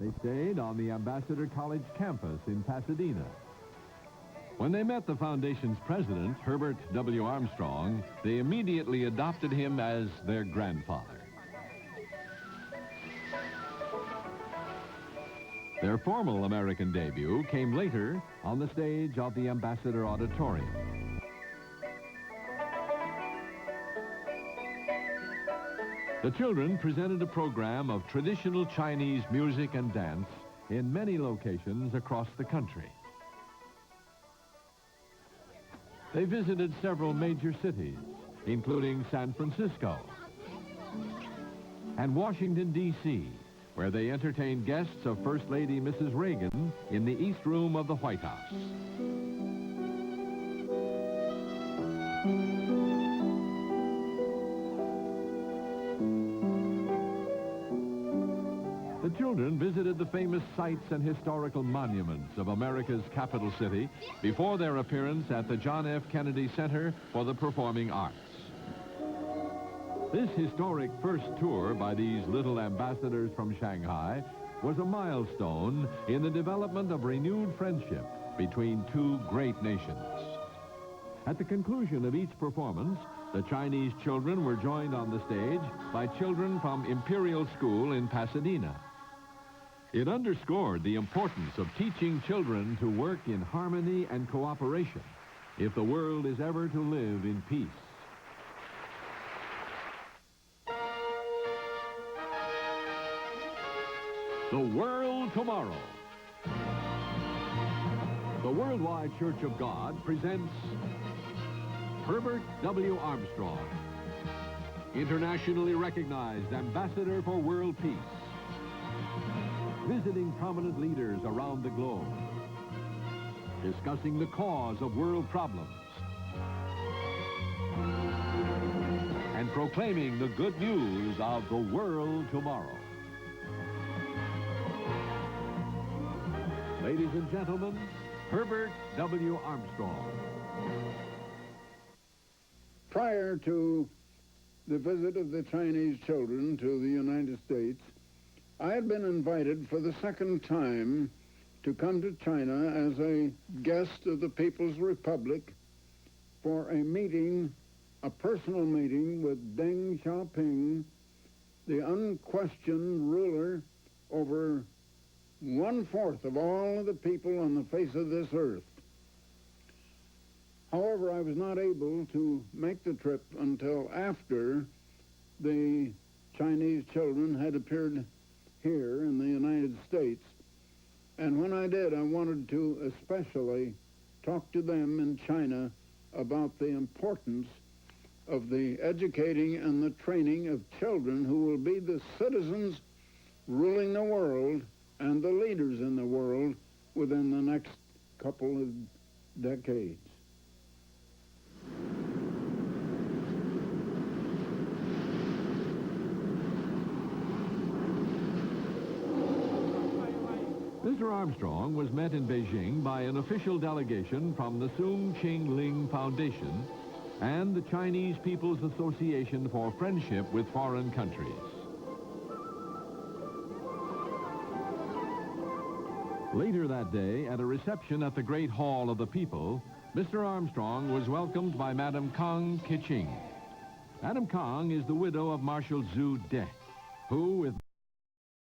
They stayed on the Ambassador College campus in Pasadena. When they met the foundation's president, Herbert W. Armstrong, they immediately adopted him as their grandfather. Their formal American debut came later on the stage of the Ambassador Auditorium. The children presented a program of traditional Chinese music and dance in many locations across the country. They visited several major cities, including San Francisco and Washington, D.C., where they entertained guests of First Lady Mrs. Reagan in the East Room of the White House. The children visited the famous sites and historical monuments of America's capital city before their appearance at the John F. Kennedy Center for the Performing Arts. This historic first tour by these little ambassadors from Shanghai was a milestone in the development of renewed friendship between two great nations. At the conclusion of each performance, the Chinese children were joined on the stage by children from Imperial School in Pasadena. It underscored the importance of teaching children to work in harmony and cooperation if the world is ever to live in peace. The World Tomorrow. The Worldwide Church of God presents Herbert W. Armstrong, internationally recognized ambassador for world peace, visiting prominent leaders around the globe, discussing the cause of world problems, and proclaiming the good news of the world tomorrow. Ladies and gentlemen, Herbert W. Armstrong. Prior to the visit of the Chinese children to the United States, I had been invited for the second time to come to China as a guest of the People's Republic for a meeting, a personal meeting with Deng Xiaoping, the unquestioned ruler over 1/4 of all of the people on the face of this earth. However, I was not able to make the trip until after the Chinese children had appeared here in the United States. And when I did, I wanted to especially talk to them in China about the importance of the educating and the training of children who will be the citizens ruling the world and the leaders in the world within the next couple of decades. Mr. Armstrong was met in Beijing by an official delegation from the Soong Ching Ling Foundation and the Chinese People's Association for Friendship with Foreign Countries. Later that day, at a reception at the Great Hall of the People, Mr. Armstrong was welcomed by Madame Kang Kiching. Madame Kang is the widow of Marshal Zhu De, who, with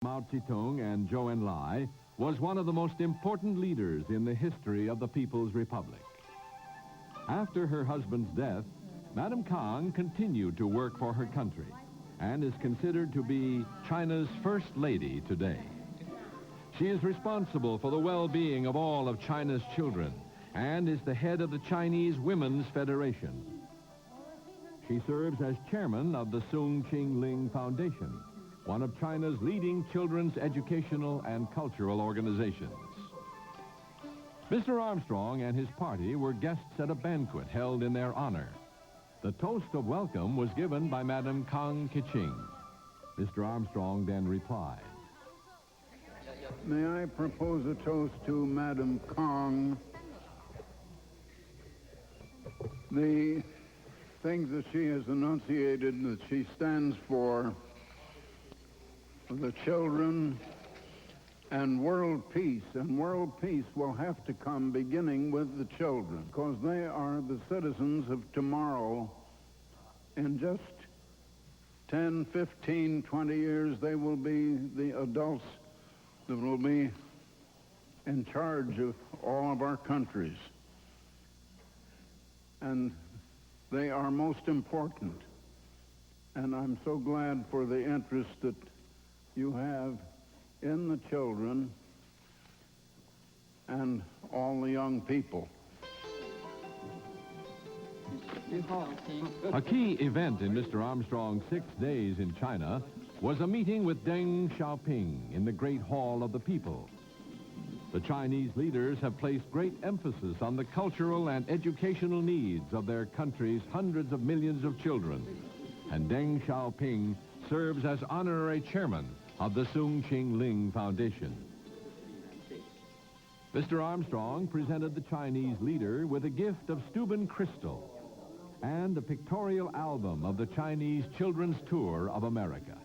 Mao Zedong and Zhou Enlai, was one of the most important leaders in the history of the People's Republic. After her husband's death, Madame Kang continued to work for her country and is considered to be China's first lady today. She is responsible for the well-being of all of China's children and is the head of the Chinese Women's Federation. She serves as chairman of the Soong Ching Ling Foundation, one of China's leading children's educational and cultural organizations. Mr. Armstrong and his party were guests at a banquet held in their honor. The toast of welcome was given by Madame Kang Kiching. Mr. Armstrong then replied, May I propose a toast to Madame Kang? The things that she has enunciated that she stands for the children, and world peace will have to come beginning with the children, because they are the citizens of tomorrow. In just 10, 15, 20 years, they will be the adults that will be in charge of all of our countries. And they are most important. And I'm so glad for the interest that you have in the children and all the young people. A key event in Mr. Armstrong's 6 days in China was a meeting with Deng Xiaoping in the Great Hall of the People. The Chinese leaders have placed great emphasis on the cultural and educational needs of their country's hundreds of millions of children. And Deng Xiaoping serves as honorary chairman of the Soong Ching Ling Foundation. Mr. Armstrong presented the Chinese leader with a gift of Steuben crystal and a pictorial album of the Chinese Children's Tour of America.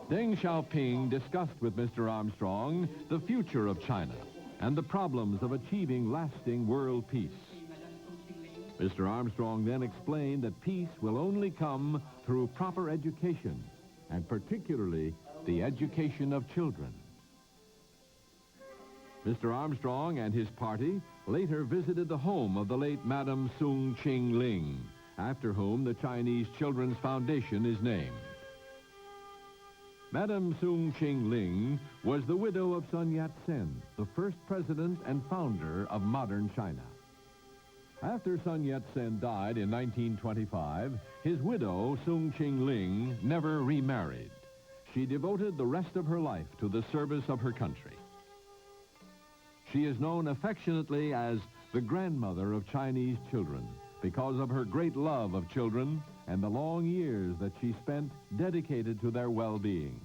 Deng Xiaoping discussed with Mr. Armstrong the future of China and the problems of achieving lasting world peace. Mr. Armstrong then explained that peace will only come through proper education, and particularly the education of children. Mr. Armstrong and his party later visited the home of the late Madame Soong Ching Ling, after whom the Chinese Children's Foundation is named. Madame Soong Ching Ling was the widow of Sun Yat-sen, the first president and founder of modern China. After Sun Yat-sen died in 1925, his widow, Soong Ching Ling, never remarried. She devoted the rest of her life to the service of her country. She is known affectionately as the grandmother of Chinese children because of her great love of children and the long years that she spent dedicated to their well-being.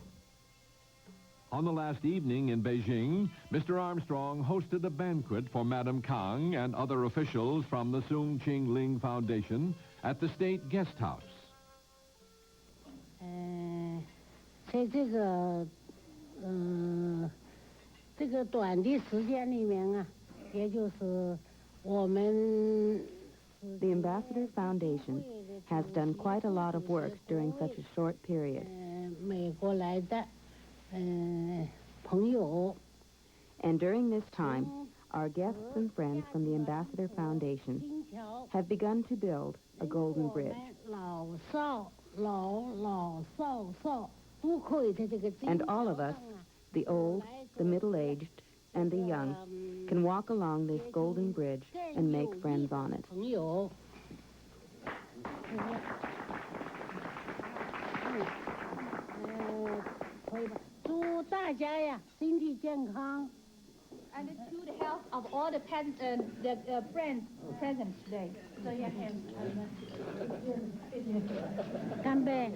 On the last evening in Beijing, Mr. Armstrong hosted a banquet for Madame Kang and other officials from the Soong Ching Ling Foundation at the State Guest House. 这个短的时间里面啊，也就是我们 The Ambassador Foundation has done quite a lot of work during such a short period. 美国来的朋友 And during this time, our guests and friends from the Ambassador Foundation have begun to build a golden bridge. 老少都可以在这个 And all of us, the old, the middle-aged, and the young, can walk along this golden bridge and make friends on it. 朋友 祝大家呀身体健康 And to the health of all the friends present today. So you can. 干杯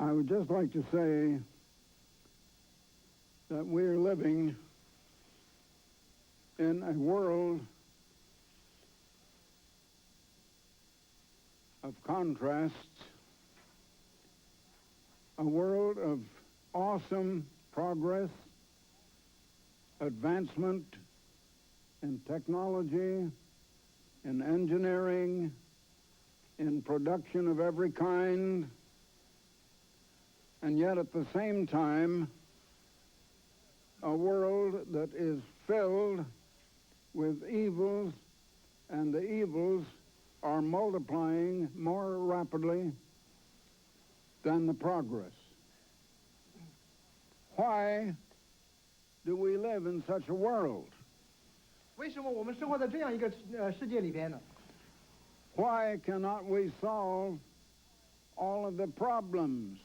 I would just like to say that we're living in a world of contrasts, a world of awesome progress, advancement in technology, in engineering, in production of every kind, and yet at the same time, a world that is filled with evils, and the evils are multiplying more rapidly than the progress. Why do we live in such a world? 为什么我们生活在这样一个世界里边呢？ Why cannot we solve all of the problems?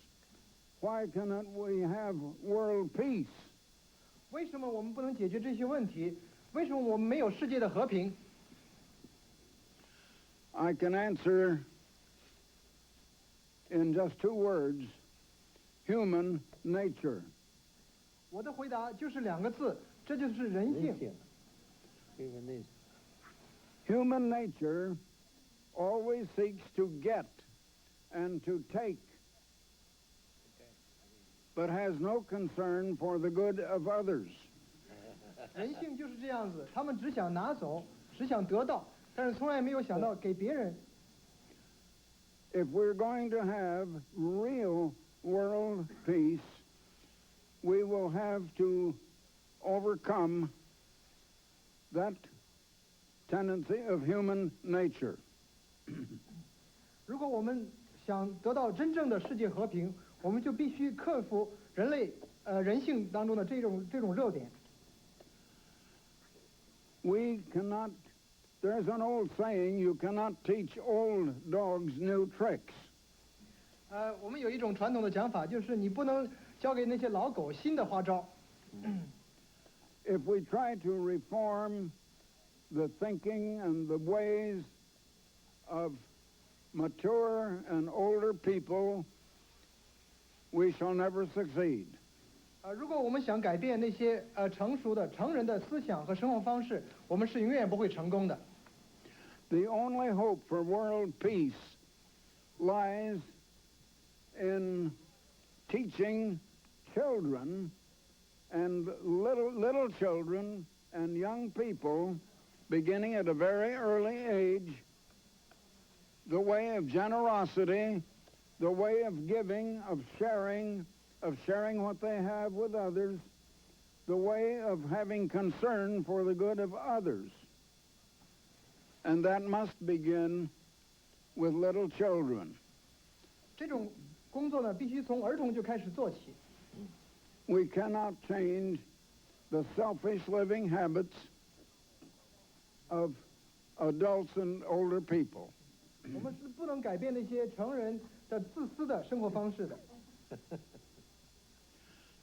Why cannot we have world peace? 为什么我们不能解决这些问题？为什么我们没有世界的和平？ I can answer in just 2 words: human nature. 我的回答就是2个字，这就是人性。 Human nature always seeks to get and to take, but has no concern for the good of others. 人性就是这样子，他们只想拿走，只想得到，但是从来没有想到给别人。If we're going to have real world peace, we will have to overcome that tendency of human nature. 如果我们想得到真正的世界和平，我们就必须克服人性当中的这种弱点。We cannot, there's an old saying, you cannot teach old dogs new tricks. 我们有一种传统的讲法，就是你不能教给那些老狗新的花招。If we try to reform the thinking and the ways of mature and older people, we shall never succeed. 如果我们想改变那些成熟的成人的思想和生活方式，我们是永远不会成功的。The only hope for world peace lies in teaching children and little children and young people, beginning at a very early age, the way of generosity, the way of giving, of sharing what they have with others, the way of having concern for the good of others. And that must begin with little children. 这种工作呢，必须从儿童就开始做起。We cannot change the selfish living habits of adults and older people. 我们是不能改变那些成人的自私的生活方式的。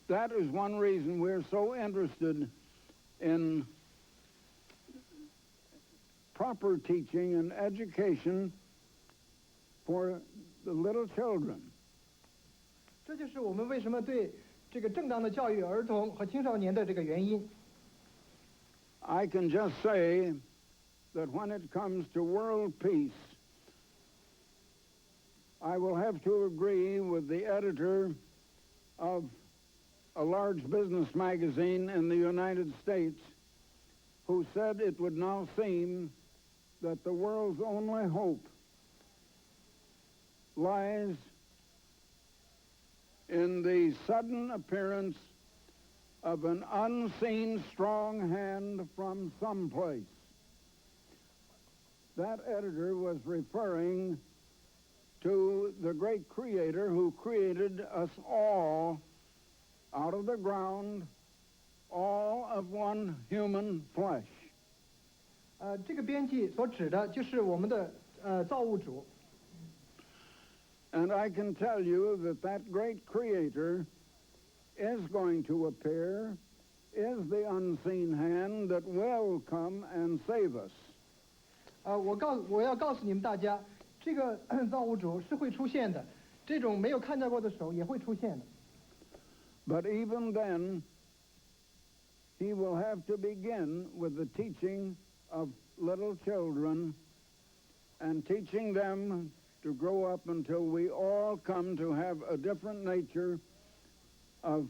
That is one reason we're so interested in proper teaching and education for the little children. 这就是我们为什么对这个正当的教育儿童和青少年的这个原因。I can just say that when it comes to world peace, I will have to agree with the editor of a large business magazine in the United States who said it would now seem that the world's only hope lies in the sudden appearance of an unseen strong hand from someplace. That editor was referring to the great creator who created us all out of the ground, all of one human flesh. 这个编辑所指的就是我们的造物主。And I can tell you that that great creator is going to appear, is the unseen hand that will come and save us. 我要告诉你们大家，这个造物主是会出现的，这种没有看到过的手也会出现的。But even then, he will have to begin with the teaching of little children and teaching them to grow up until we all come to have a different nature of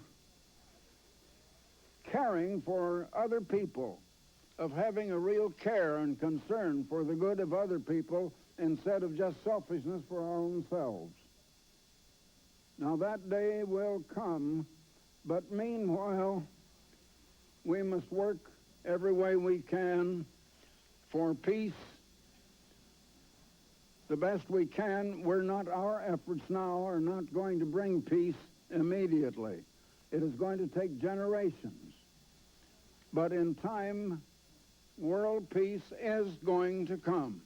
caring for other people, of having a real care and concern for the good of other people instead of just selfishness for our own selves. Now that day will come, but meanwhile, we must work every way we can for peace the best we can. Our efforts now are not going to bring peace immediately. It is going to take generations. But in time, world peace is going to come.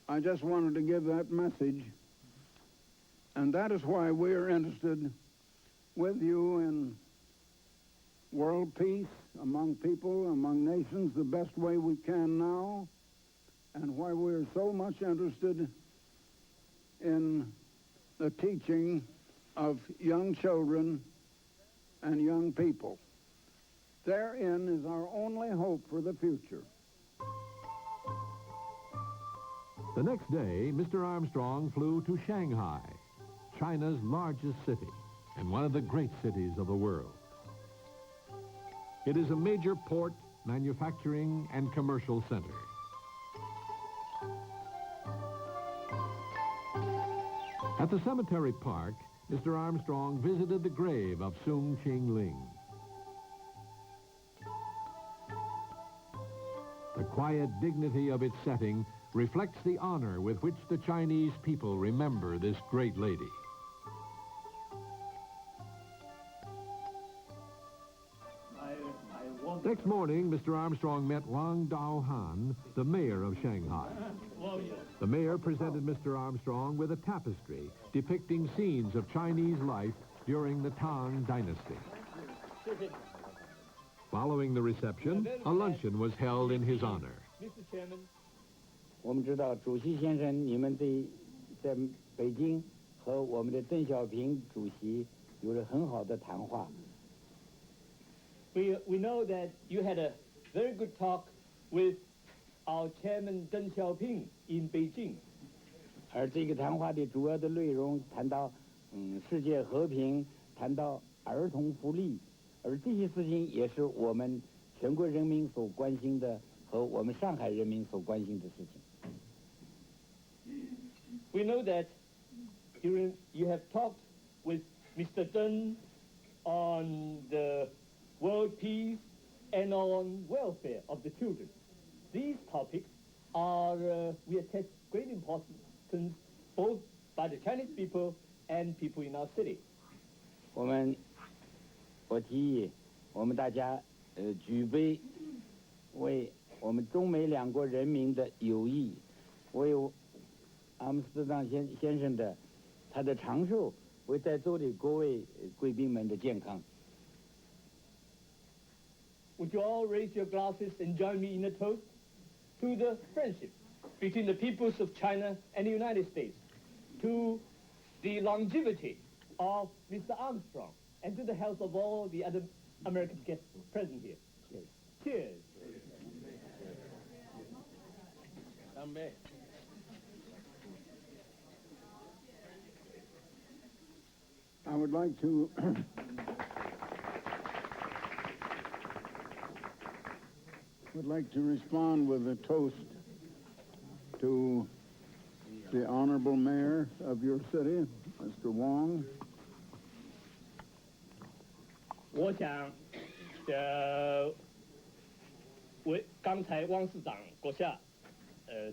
I just wanted to give that message. And that is why we are interested with you in world peace among people, among nations, the best way we can now, and why we are so much interested in the teaching of young children and young people. Therein is our only hope for the future. The next day, Mr. Armstrong flew to Shanghai, China's largest city and one of the great cities of the world. It is a major port, manufacturing, and commercial center. At the cemetery park, Mr. Armstrong visited the grave of Soong Ching Ling. The quiet dignity of its setting reflects the honor with which the Chinese people remember this great lady. Next morning, Mr. Armstrong met Wang Daohan, the mayor of Shanghai. The mayor presented Mr. Armstrong with a tapestry depicting scenes of Chinese life during the Tang Dynasty. Following the reception, a luncheon was held in his honor. Mr. Chairman, 我们知道主席先生，你们在北京和我们的邓小平主席有了很好的谈话。We know that you had a very good talk with our chairman Deng Xiaoping in Beijing. 而这个谈话的主要的内容谈到世界和平，谈到儿童福利，而这些事情也是我们全国人民所关心的和我们上海人民所关心的事情。We know that you have talked with Mr. Deng on the world peace and on welfare of the children. These topics are, we attach great importance both by the Chinese people and people in our city. 我提议，我们大家举杯，为我们中美两国人民的友谊，为阿姆斯特朗先生的他的长寿，为在座的各位贵宾们的健康。Would you all raise your glasses and join me in a toast to the friendship between the peoples of China and the United States, to the longevity of Mr. Armstrong, and to the health of all the other American guests present here. Cheers. Cheers. I would like to respond with a toast to the Honorable Mayor of your city, Mr. Wang. 我想，为刚才汪市长阁下，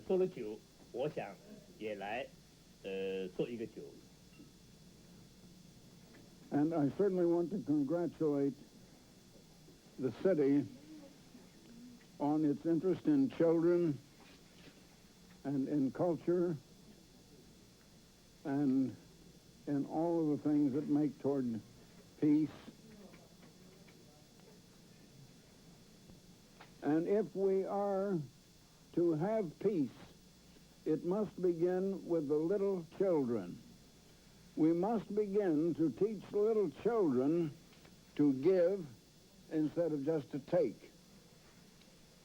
说了酒，我想也来，做一个酒。And I certainly want to congratulate the city on its interest in children and in culture and in all of the things that make toward peace. And if we are to have peace, it must begin with the little children. We must begin to teach little children to give instead of just to take.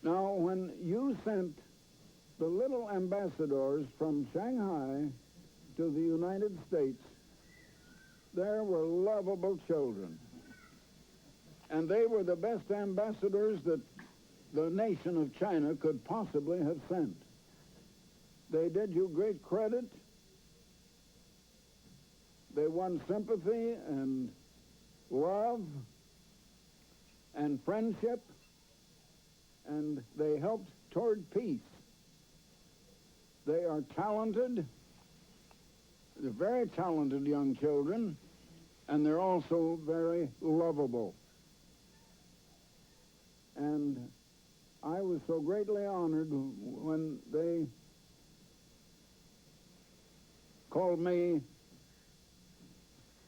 Now, when you sent the little ambassadors from Shanghai to the United States, there were lovable children. And they were the best ambassadors that the nation of China could possibly have sent. They did you great credit. They won sympathy and love and friendship, and they helped toward peace. They are talented. They're very talented young children, and they're also very lovable. And I was so greatly honored when they called me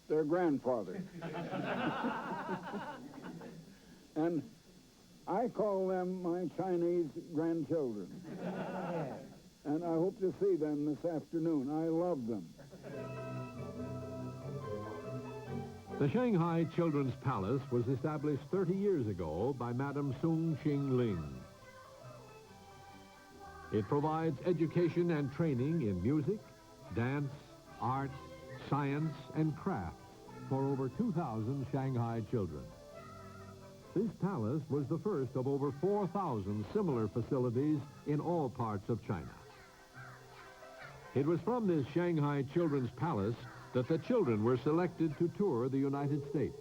their grandfather. And I call them my Chinese grandchildren. And I hope to see them this afternoon. I love them. The Shanghai Children's Palace was established 30 years ago by Madame Soong Ching Ling. It provides education and training in music, dance, art, science, and crafts for over 2,000 Shanghai children. This palace was the first of over 4,000 similar facilities in all parts of China. It was from this Shanghai Children's Palace that the children were selected to tour the United States.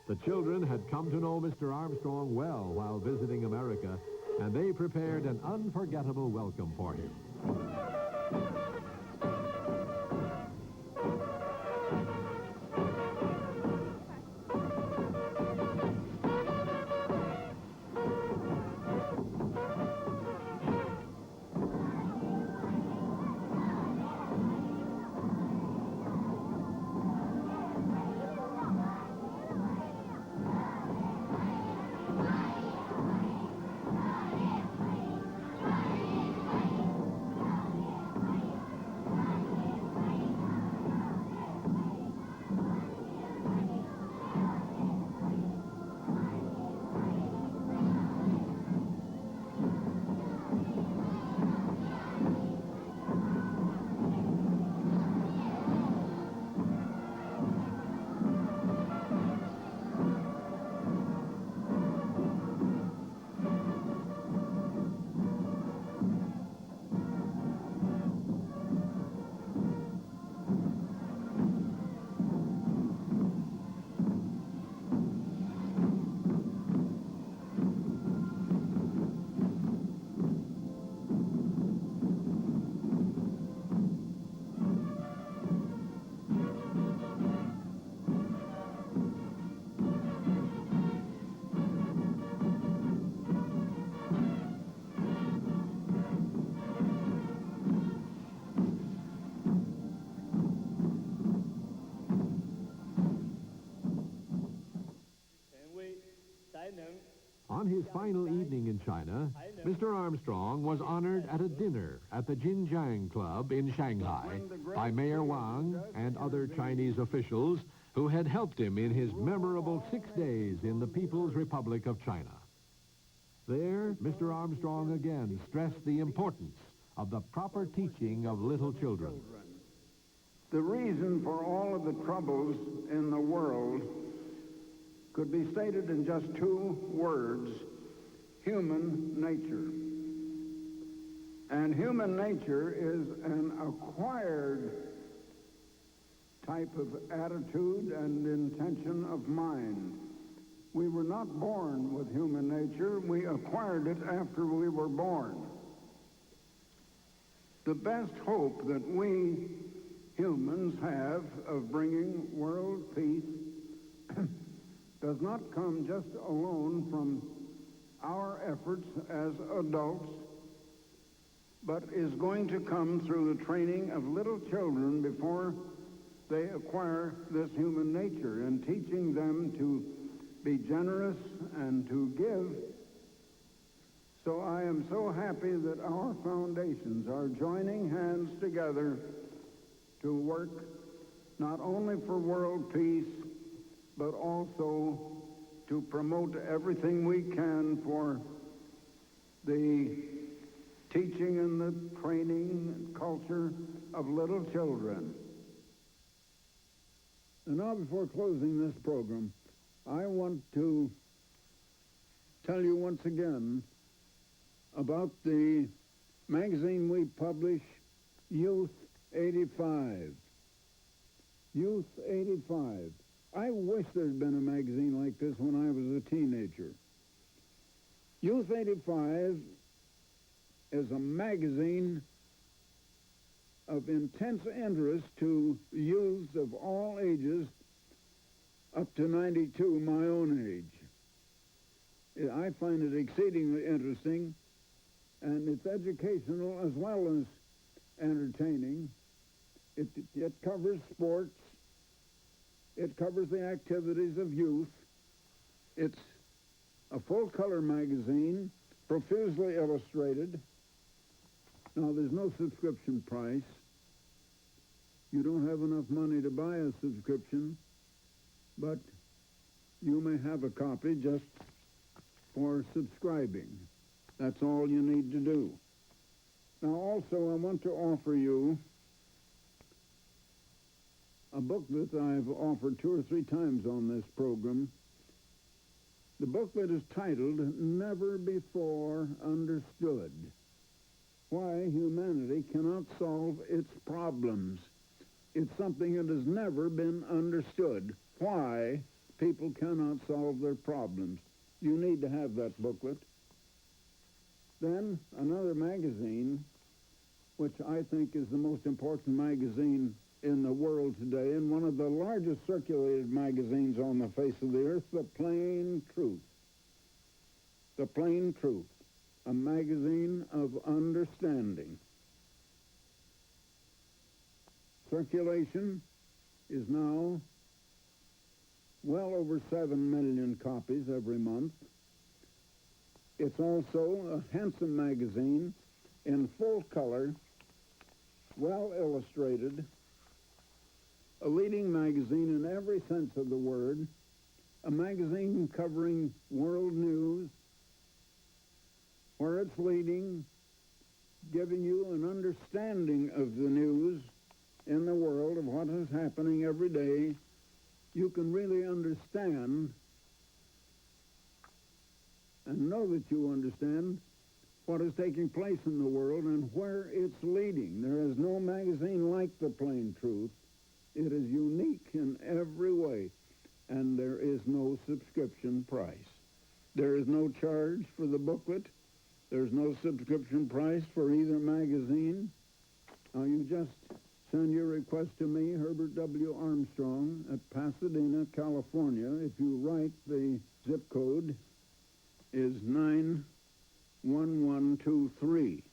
The children had come to know Mr. Armstrong well while visiting America, and they prepared an unforgettable welcome for him. On his final evening in China, Mr. Armstrong was honored at a dinner at the Jinjiang Club in Shanghai by Mayor Wang and other Chinese officials who had helped him in his memorable 6 days in the People's Republic of China. There, Mr. Armstrong again stressed the importance of the proper teaching of little children. The reason for all of the troubles in the world could be stated in just 2 words: human nature. And human nature is an acquired type of attitude and intention of mind. We were not born with human nature. We acquired it after we were born. The best hope that we humans have of bringing world peace does not come just alone from our efforts as adults, but is going to come through the training of little children before they acquire this human nature, and teaching them to be generous and to give. So I am so happy that our foundations are joining hands together to work not only for world peace, but also to promote everything we can for the teaching and the training and culture of little children. And now, before closing this program, I want to tell you once again about the magazine we publish, Youth 85. Youth 85. I wish there had been a magazine like this when I was a teenager. Youth 85 is a magazine of intense interest to youths of all ages up to 92, my own age. I find it exceedingly interesting, and it's educational as well as entertaining. It covers sports. It covers the activities of youth. It's a full-color magazine, profusely illustrated. Now, there's no subscription price. You don't have enough money to buy a subscription, but you may have a copy just for subscribing. That's all you need to do. Now, also, I want to offer you a booklet I've offered 2 or 3 times on this program. The booklet is titled, Never Before Understood: Why Humanity Cannot Solve Its Problems. It's something that has never been understood, why people cannot solve their problems. You need to have that booklet. Then another magazine, which I think is the most important magazine in the world today, and one of the largest circulated magazines on the face of the earth, The Plain Truth. The Plain Truth, a magazine of understanding. Circulation is now well over 7 million copies every month. It's also a handsome magazine in full color, well illustrated, a leading magazine in every sense of the word, a magazine covering world news, where it's leading, giving you an understanding of the news in the world, of what is happening every day. You can really understand and know that you understand what is taking place in the world and where it's leading. There is no magazine like The Plain Truth. It is unique in every way, and there is no subscription price. There is no charge for the booklet. There's no subscription price for either magazine. Now, you just send your request to me, Herbert W. Armstrong, at Pasadena, California. If you write, the zip code is 91123.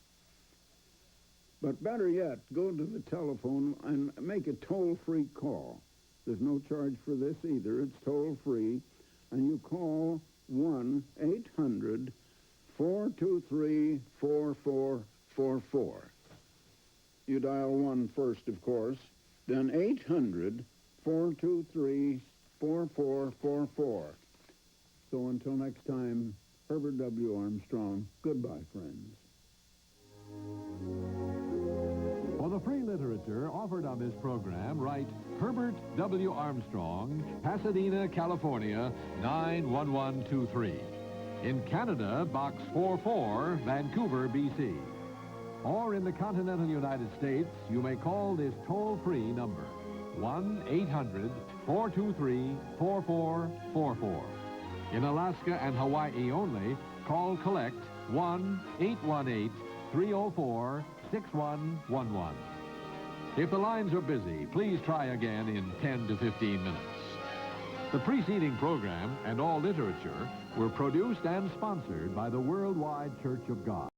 But better yet, go to the telephone and make a toll-free call. There's no charge for this either. It's toll-free. And you call 1-800-423-4444. You dial 1 first, of course, then 800-423-4444. So until next time, Herbert W. Armstrong, goodbye, friends. For the free literature offered on this program, write Herbert W. Armstrong, Pasadena, California, 91123. In Canada, Box 44, Vancouver, BC. Or in the continental United States, you may call this toll-free number, 1-800-423-4444. In Alaska and Hawaii only, call collect 1-818-304-6111. If the lines are busy, please try again in 10 to 15 minutes. The preceding program and all literature were produced and sponsored by the Worldwide Church of God.